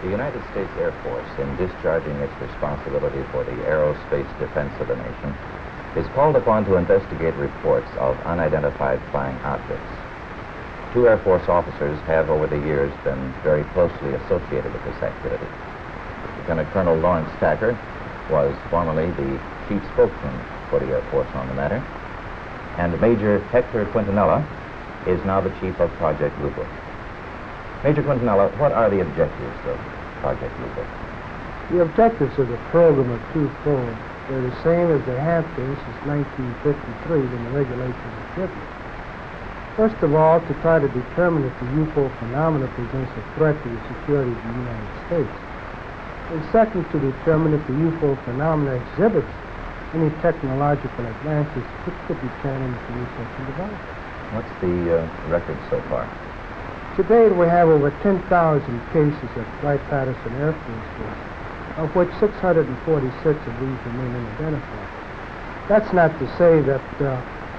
The United States Air Force, in discharging its responsibility for the aerospace defense of the nation, is called upon to investigate reports of unidentified flying objects. Two Air Force officers have, over the years, been very closely associated with this activity. Lieutenant Colonel Lawrence Thacker was formerly the chief spokesman for the Air Force on the matter, and Major Hector Quintanilla is now the chief of Project Bluebook. Major Quintanilla, what are the objectives of Project Bluebook? The objectives of the program are twofold. They're the same as they have been since 1953 when the regulations were written. First of all, to try to determine if the UFO phenomena presents a threat to the security of the United States. And second, to determine if the UFO phenomena exhibits any technological advances which could be turned into research and development. What's the record so far? To date, we have over 10,000 cases at Wright-Patterson Air Force Base, of which 646 of these remain unidentified. That's not to say that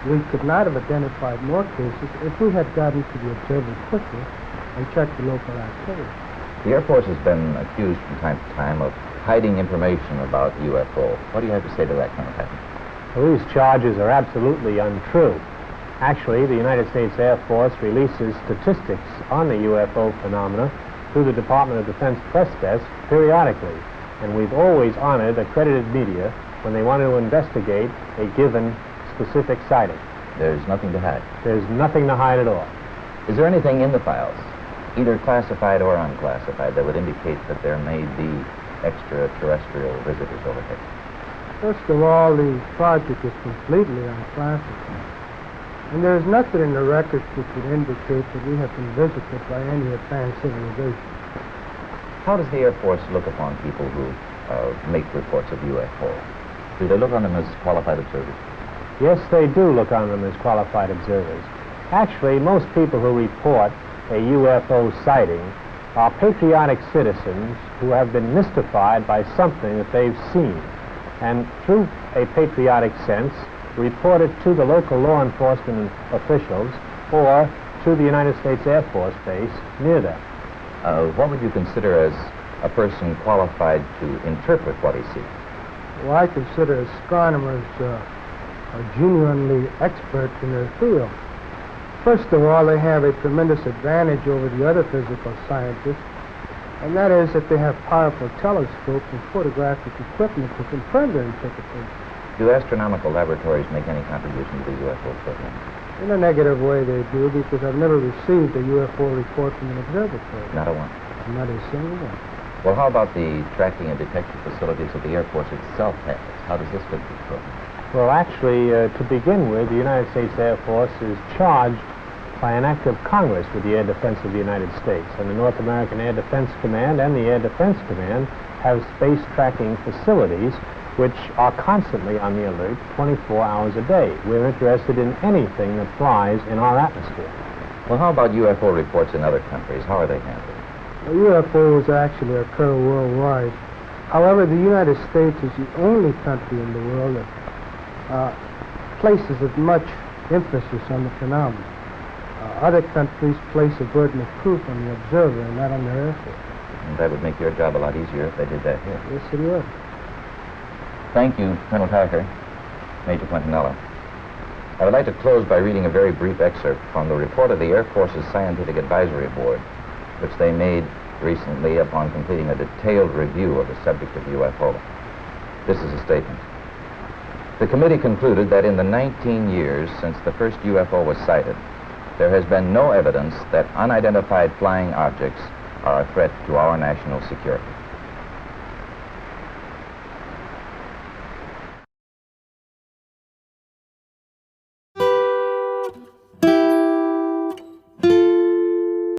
we could not have identified more cases if we had gotten to the observer quickly and checked the local activity. The Air Force has been accused from time to time of hiding information about UFO. What do you have to say to that, Colonel Patton? Well, these charges are absolutely untrue. Actually, the United States Air Force releases statistics on the UFO phenomena through the Department of Defense press desk periodically, and we've always honored accredited media when they want to investigate a given specific sighting. There's nothing to hide? There's nothing to hide at all. Is there anything in the files, either classified or unclassified, that would indicate that there may be extraterrestrial visitors over here? First of all, the project is completely unclassified. And there is nothing in the records which would indicate that we have been visited by any advanced civilization. How does the Air Force look upon people who make reports of UFO? Do they look on them as qualified observers? Yes, they do look on them as qualified observers. Actually, most people who report a UFO sighting are patriotic citizens who have been mystified by something that they've seen, and through a patriotic sense, report it to the local law enforcement officials or to the United States Air Force Base near them. What would you consider as a person qualified to interpret what he sees? Well, I consider astronomers genuinely expert in their field. First of all, they have a tremendous advantage over the other physical scientists, and that is that they have powerful telescopes and photographic equipment to confirm their interpretation. Do astronomical laboratories make any contribution to the UFO program? In a negative way they do, because I've never received a UFO report from an observatory. Not a one? Not a single one. Well, how about the tracking and detection facilities that the Air Force itself has? How does this fit with the program? Well, actually, to begin with, the United States Air Force is charged by an act of Congress with the air defense of the United States. And the North American Air Defense Command and the Air Defense Command have space tracking facilities which are constantly on the alert 24 hours a day. We're interested in anything that flies in our atmosphere. Well, how about UFO reports in other countries? How are they handled? Well, UFOs actually occur worldwide. However, the United States is the only country in the world that places as much emphasis on the phenomenon. Other countries place a burden of proof on the observer and not on their Air Force. And that would make your job a lot easier if they did that here. Yes, it would. Thank you, Colonel Thacker, Major Quintanilla. I would like to close by reading a very brief excerpt from the report of the Air Force's Scientific Advisory Board, which they made recently upon completing a detailed review of the subject of UFO. This is a statement. The committee concluded that in the 19 years since the first UFO was sighted, there has been no evidence that unidentified flying objects are a threat to our national security.